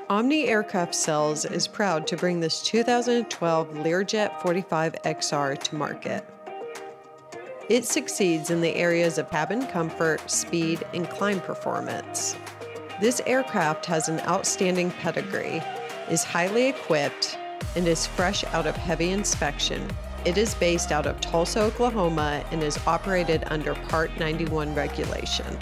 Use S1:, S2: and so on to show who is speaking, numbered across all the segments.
S1: Omni Aircraft Sales is proud to bring this 2012 Learjet 45XR to market. It succeeds in the areas of cabin comfort, speed, and climb performance. This aircraft has an outstanding pedigree, is highly equipped, and is fresh out of heavy inspection. It is based out of Tulsa, Oklahoma, and is operated under Part 91 regulation.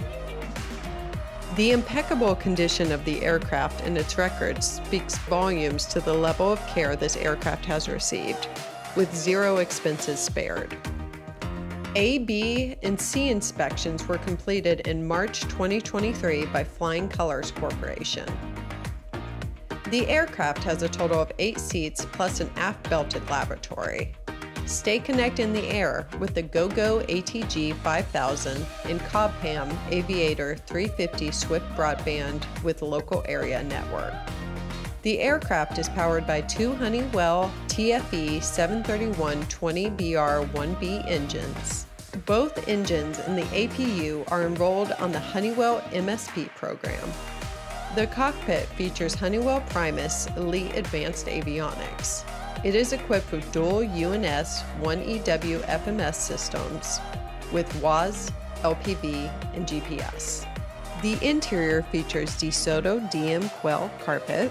S1: The impeccable condition of the aircraft and its records speaks volumes to the level of care this aircraft has received, with zero expenses spared. A, B, and C inspections were completed in March 2023 by Flying Colors Corporation. The aircraft has a total of 8 seats plus an aft-belted lavatory. Stay connected in the air with the GoGo ATG 5000 and CobPam Aviator 350 Swift broadband with local area network. The aircraft is powered by 2 Honeywell TFE 731-20BR-1B engines. Both engines and the APU are enrolled on the Honeywell MSP program. The cockpit features Honeywell Primus Elite Advanced Avionics. It is equipped with dual UNS 1EW FMS systems with WAS, LPV, and GPS. The interior features DeSoto DM Quail carpet,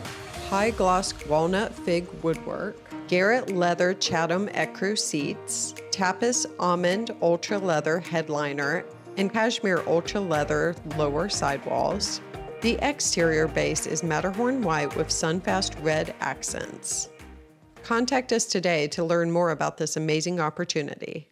S1: high gloss walnut fig woodwork, Garrett leather Chatham ecru seats, Tapas almond ultra leather headliner, and cashmere ultra leather lower sidewalls. The exterior base is Matterhorn white with Sunfast red accents. Contact us today to learn more about this amazing opportunity.